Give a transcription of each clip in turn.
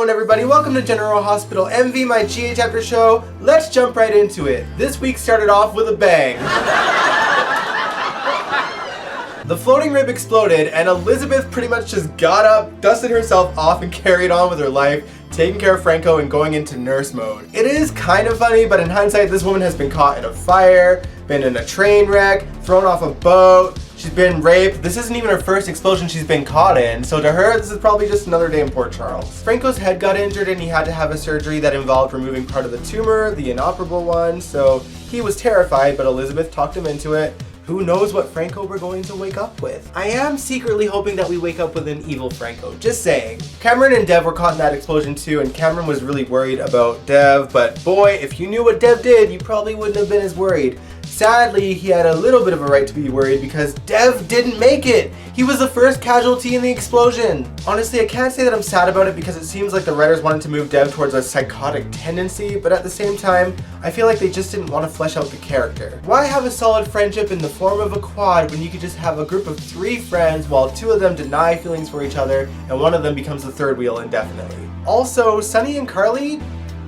on everybody, welcome to General Hospital MV, my GA chapter show. Let's jump right into it. This week started off with a bang. The floating rib exploded and Elizabeth pretty much just got up, dusted herself off and carried on with her life, taking care of Franco and going into nurse mode. It is kind of funny, but in hindsight this woman has been caught in a fire, been in a train wreck, thrown off a boat, she's been raped. This isn't even her first explosion she's been caught in, so to her this is probably just another day in Port Charles. Franco's head got injured and he had to have a surgery that involved removing part of the tumor, the inoperable one, so he was terrified, but Elizabeth talked him into it. Who knows what Franco we're going to wake up with? I am secretly hoping that we wake up with an evil Franco, just saying. Cameron and Dev were caught in that explosion too, and Cameron was really worried about Dev, but boy, if you knew what Dev did, you probably wouldn't have been as worried. Sadly, he had a little bit of a right to be worried because Dev didn't make it! He was the first casualty in the explosion! Honestly, I can't say that I'm sad about it because it seems like the writers wanted to move Dev towards a psychotic tendency, but at the same time, I feel like they just didn't want to flesh out the character. Why have a solid friendship in the form of a quad when you could just have a group of 3 friends while 2 of them deny feelings for each other and one of them becomes the third wheel indefinitely? Also, Sunny and Carly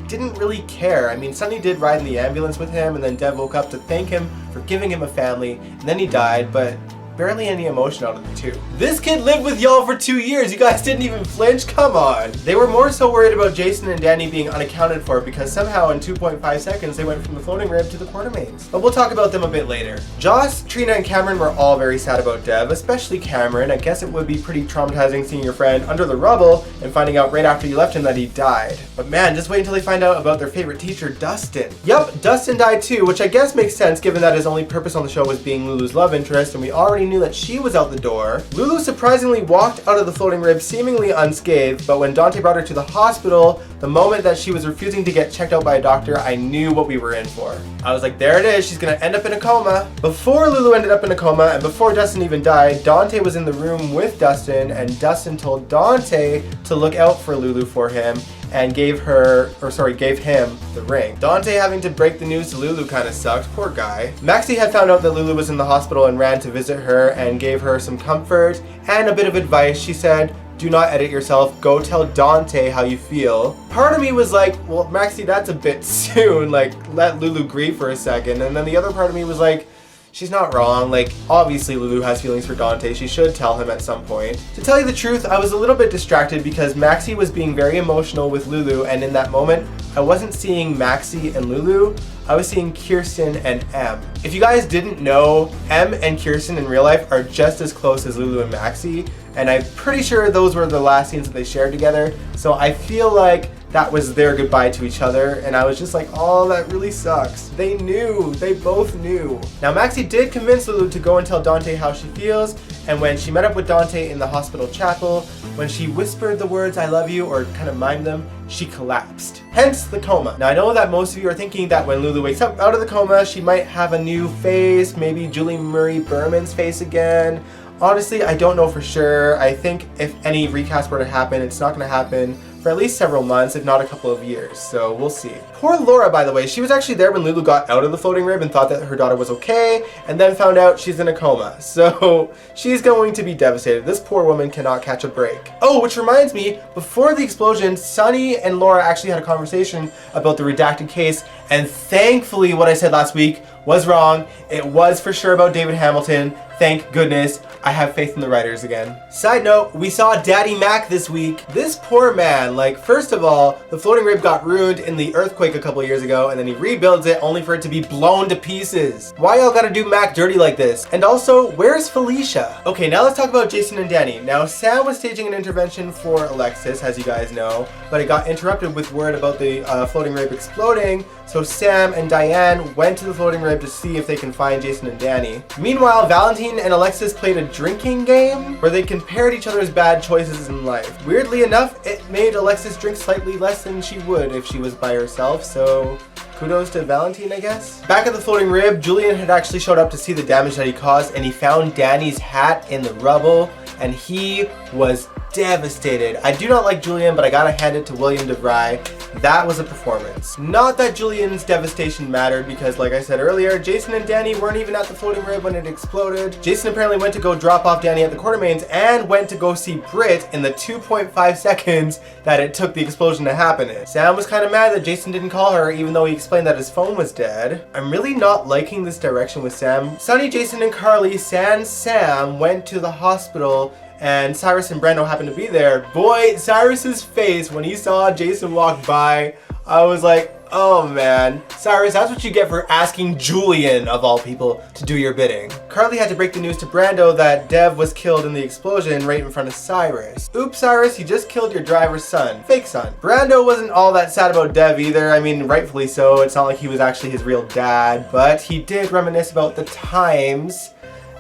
didn't really care. I mean, Sunny did ride in the ambulance with him and then Dev woke up to thank him for giving him a family and then he died, but barely any emotion out of the 2. This kid lived with y'all for 2 years. You guys didn't even flinch? Come on. They were more so worried about Jason and Danny being unaccounted for because somehow in 2.5 seconds they went from the floating rib to the Quartermains. But we'll talk about them a bit later. Joss, Trina, and Cameron were all very sad about Dev, especially Cameron. I guess it would be pretty traumatizing seeing your friend under the rubble and finding out right after you left him that he died. But man, just wait until they find out about their favorite teacher, Dustin. Yup, Dustin died too, which I guess makes sense given that his only purpose on the show was being Lulu's love interest, and we already knew that she was out the door. Lulu surprisingly walked out of the floating rib seemingly unscathed, but when Dante brought her to the hospital, the moment that she was refusing to get checked out by a doctor, I knew what we were in for. I was like, there it is, she's gonna end up in a coma. Before Lulu ended up in a coma and before Dustin even died, Dante was in the room with Dustin and Dustin told Dante to look out for Lulu for him and gave him the ring. Dante having to break the news to Lulu kind of sucked, poor guy. Maxie had found out that Lulu was in the hospital and ran to visit her and gave her some comfort and a bit of advice. She said, do not edit yourself, go tell Dante how you feel. Part of me was like, well, Maxie, that's a bit soon, like, let Lulu grieve for a second. And then the other part of me was like, she's not wrong, like, obviously Lulu has feelings for Dante, she should tell him at some point. To tell you the truth, I was a little bit distracted because Maxie was being very emotional with Lulu, and in that moment, I wasn't seeing Maxie and Lulu, I was seeing Kirsten and Em. If you guys didn't know, Em and Kirsten in real life are just as close as Lulu and Maxie, and I'm pretty sure those were the last scenes that they shared together, so I feel like that was their goodbye to each other, and I was just like, oh, that really sucks. They knew, they both knew. Now Maxie did convince Lulu to go and tell Dante how she feels, and when she met up with Dante in the hospital chapel, when she whispered the words I love you or kind of mimed them, she collapsed. Hence the coma. Now I know that most of you are thinking that when Lulu wakes up out of the coma, she might have a new face, maybe Julie Murray Berman's face again. Honestly, I don't know for sure. I think if any recast were to happen, it's not gonna happen for at least several months, if not a couple of years, so we'll see. Poor Laura, by the way, she was actually there when Lulu got out of the floating rib and thought that her daughter was okay, and then found out she's in a coma, so she's going to be devastated. This poor woman cannot catch a break. Oh, which reminds me, before the explosion, Sunny and Laura actually had a conversation about the redacted case, and thankfully what I said last week was wrong. It was for sure about David Hamilton. Thank goodness. I have faith in the writers again. Side note, we saw Daddy Mac this week. This poor man, like, first of all, the floating rib got ruined in the earthquake a couple years ago, and then he rebuilds it only for it to be blown to pieces. Why y'all gotta do Mac dirty like this? And also, where's Felicia? Okay, now let's talk about Jason and Danny. Now, Sam was staging an intervention for Alexis, as you guys know, but it got interrupted with word about the floating rib exploding, so Sam and Diane went to the floating rib to see if they can find Jason and Danny. Meanwhile, Valentine and Alexis played a drinking game where they compared each other's bad choices in life. Weirdly enough, it made Alexis drink slightly less than she would if she was by herself, so kudos to Valentine, I guess. Back at the floating rib, Julian had actually showed up to see the damage that he caused, and he found Danny's hat in the rubble, and he was devastated. I do not like Julian, but I gotta hand it to William DeVry. That was a performance. Not that Julian's devastation mattered, because like I said earlier, Jason and Danny weren't even at the floating rib when it exploded. Jason apparently went to go drop off Danny at the Quartermains and went to go see Britt in the 2.5 seconds that it took the explosion to happen in. Sam was kind of mad that Jason didn't call her, even though he explained that his phone was dead. I'm really not liking this direction with Sam. Sonny, Jason, and Carly sans Sam went to the hospital, and Cyrus and Brando happened to be there. Boy, Cyrus's face when he saw Jason walk by, I was like, oh man. Cyrus, that's what you get for asking Julian, of all people, to do your bidding. Carly had to break the news to Brando that Dev was killed in the explosion right in front of Cyrus. Oops, Cyrus, you just killed your driver's son. Fake son. Brando wasn't all that sad about Dev either. I mean, rightfully so. It's not like he was actually his real dad, but he did reminisce about the times,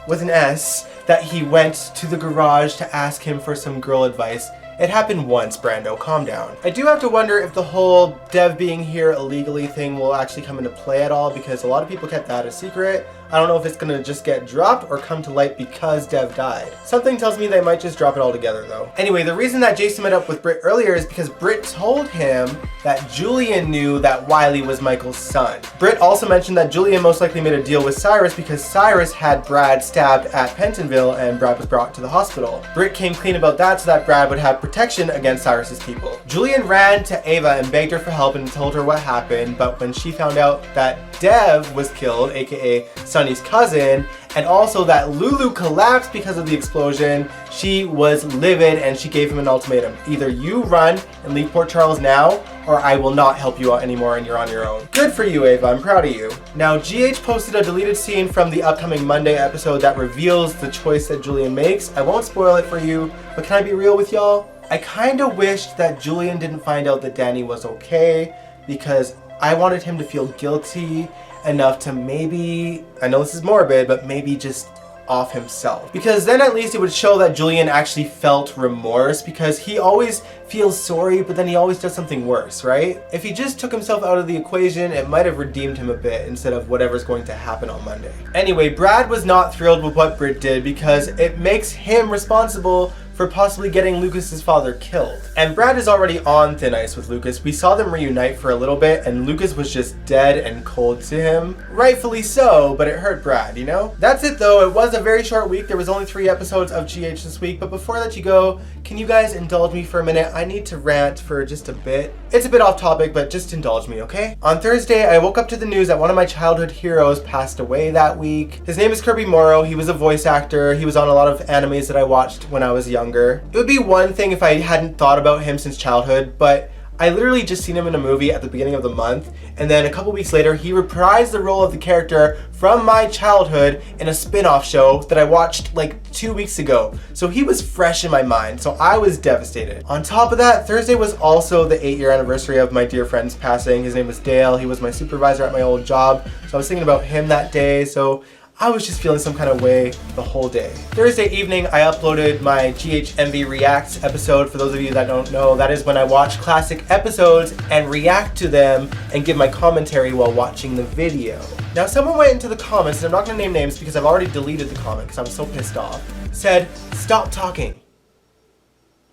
with an S, that he went to the garage to ask him for some girl advice. It happened once, Brando, calm down. I do have to wonder if the whole Dev being here illegally thing will actually come into play at all, because a lot of people kept that a secret. I don't know if it's gonna just get dropped or come to light because Dev died. Something tells me they might just drop it all together though. Anyway, the reason that Jason met up with Britt earlier is because Britt told him that Julian knew that Wiley was Michael's son. Britt also mentioned that Julian most likely made a deal with Cyrus because Cyrus had Brad stabbed at Pentonville and Brad was brought to the hospital. Britt came clean about that so that Brad would have protection against Cyrus's people. Julian ran to Ava and begged her for help and told her what happened, but when she found out that Dev was killed, aka Sonny's cousin, and also that Lulu collapsed because of the explosion, she was livid and she gave him an ultimatum. Either you run and leave Port Charles now, or I will not help you out anymore and you're on your own. Good for you, Ava, I'm proud of you. Now, GH posted a deleted scene from the upcoming Monday episode that reveals the choice that Julian makes. I won't spoil it for you, but can I be real with y'all? I kinda wished that Julian didn't find out that Danny was okay, because I wanted him to feel guilty enough to maybe, I know this is morbid, but maybe just off himself. Because then at least it would show that Julian actually felt remorse, because he always feels sorry, but then he always does something worse, right? If he just took himself out of the equation, it might have redeemed him a bit instead of whatever's going to happen on Monday. Anyway, Brad was not thrilled with what Britt did because it makes him responsible for possibly getting Lucas's father killed. And Brad is already on thin ice with Lucas. We saw them reunite for a little bit and Lucas was just dead and cold to him. Rightfully so, but it hurt Brad, you know? That's it though, it was a very short week. There was only 3 episodes of GH this week, but before I let you go, can you guys indulge me for a minute? I need to rant for just a bit. It's a bit off topic, but just indulge me, okay? On Thursday, I woke up to the news that one of my childhood heroes passed away that week. His name is Kirby Morrow. He was a voice actor. He was on a lot of animes that I watched when I was younger. It would be one thing if I hadn't thought about him since childhood, but I literally just seen him in a movie at the beginning of the month, and then a couple weeks later, he reprised the role of the character from my childhood in a spin-off show that I watched like 2 weeks ago. So he was fresh in my mind, so I was devastated. On top of that, Thursday was also the 8-year anniversary of my dear friend's passing. His name was Dale. He was my supervisor at my old job, so I was thinking about him that day, so I was just feeling some kind of way the whole day. Thursday evening, I uploaded my GHMV Reacts episode. For those of you that don't know, that is when I watch classic episodes and react to them and give my commentary while watching the video. Now, someone went into the comments, and I'm not gonna name names because I've already deleted the comment because I was so pissed off, said, "Stop talking."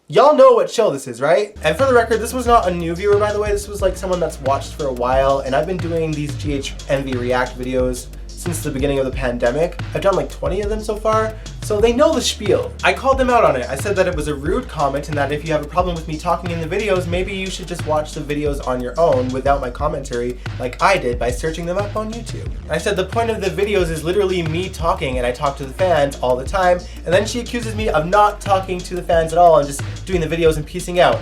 Y'all know what show this is, right? And for the record, this was not a new viewer, by the way. This was like someone that's watched for a while, and I've been doing these GHMV React videos since the beginning of the pandemic. I've done like 20 of them so far, so they know the spiel. I called them out on it. I said that it was a rude comment and that if you have a problem with me talking in the videos, maybe you should just watch the videos on your own without my commentary like I did by searching them up on YouTube. I said the point of the videos is literally me talking, and I talk to the fans all the time, and then she accuses me of not talking to the fans at all and just doing the videos and piecing out.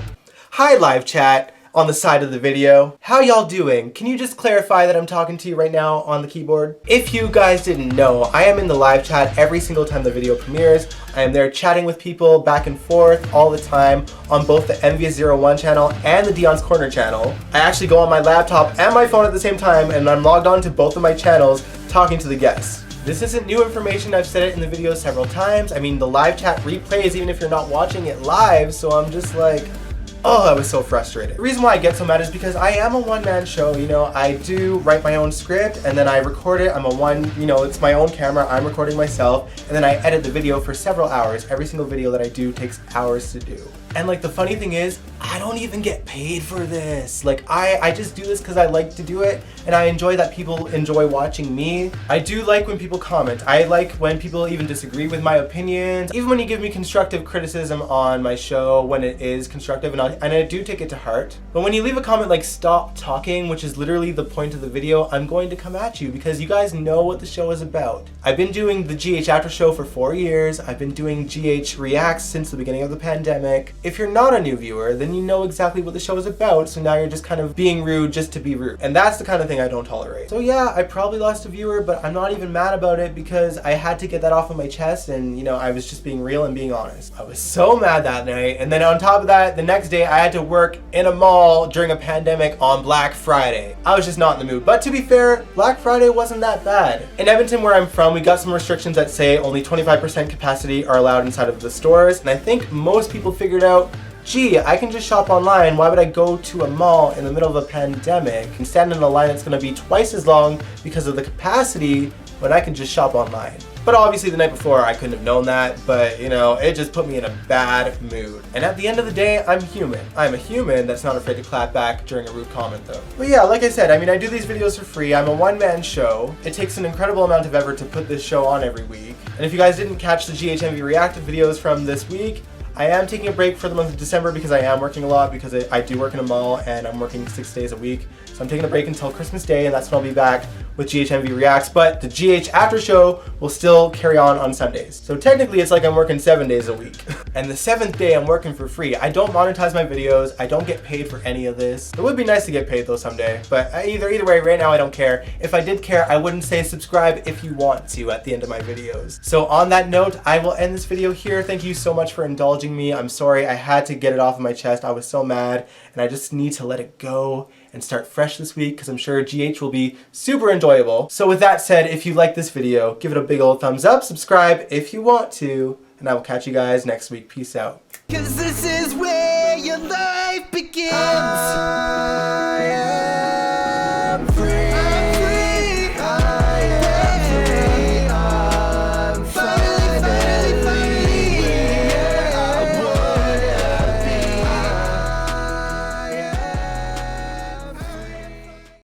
Hi, live chat on the side of the video. How y'all doing? Can you just clarify that I'm talking to you right now on the keyboard? If you guys didn't know, I am in the live chat every single time the video premieres. I am there chatting with people back and forth all the time on both the Envious01 channel and the Dion's Corner channel. I actually go on my laptop and my phone at the same time, and I'm logged on to both of my channels talking to the guests. This isn't new information, I've said it in the video several times. I mean, the live chat replays even if you're not watching it live, so I'm just like, Oh, I was so frustrated. The reason why I get so mad is because I am a one-man show, you know, I do write my own script and then I record it. It's my own camera, I'm recording myself, and then I edit the video for several hours. Every single video that I do takes hours to do. And like the funny thing is, I don't even get paid for this. Like I just do this because I like to do it and I enjoy that people enjoy watching me. I do like when people comment. I like when people even disagree with my opinions. Even when you give me constructive criticism on my show, when it is constructive, and I do take it to heart. But when you leave a comment like stop talking, which is literally the point of the video, I'm going to come at you because you guys know what the show is about. I've been doing the GH After Show for 4 years. I've been doing GH Reacts since the beginning of the pandemic. If you're not a new viewer, then you know exactly what the show is about, so now you're just kind of being rude just to be rude. And that's the kind of thing I don't tolerate. So yeah, I probably lost a viewer, but I'm not even mad about it because I had to get that off of my chest and, you know, I was just being real and being honest. I was so mad that night, and then on top of that, the next day I had to work in a mall during a pandemic on Black Friday. I was just not in the mood. But to be fair, Black Friday wasn't that bad. In Edmonton, where I'm from, we got some restrictions that say only 25% capacity are allowed inside of the stores, and I think most people figured out, gee, I can just shop online. Why would I go to a mall in the middle of a pandemic and stand in a line that's going to be twice as long because of the capacity when I can just shop online? But obviously the night before I couldn't have known that, but you know, it just put me in a bad mood. And at the end of the day, I'm human. I'm a human that's not afraid to clap back during a rude comment though. But yeah, like I said, I mean, I do these videos for free. I'm a one-man show. It takes an incredible amount of effort to put this show on every week. And if you guys didn't catch the GHMV reactive videos from this week, I am taking a break for the month of December because I am working a lot because I do work in a mall and I'm working 6 days a week. So I'm taking a break until Christmas Day and that's when I'll be back with GHMV Reacts, but the GH After Show will still carry on Sundays. So technically it's like I'm working 7 days a week. And the 7th day I'm working for free. I don't monetize my videos, I don't get paid for any of this. It would be nice to get paid though someday, but either way, right now I don't care. If I did care, I wouldn't say subscribe if you want to at the end of my videos. So on that note, I will end this video here. Thank you so much for indulging me. I'm sorry, I had to get it off of my chest. I was so mad and I just need to let it go and start fresh this week because I'm sure GH will be super enjoyable. So with that said, if you like this video, give it a big old thumbs up, subscribe if you want to, and I will catch you guys next week. Peace out. 'Cause this is where your life begins.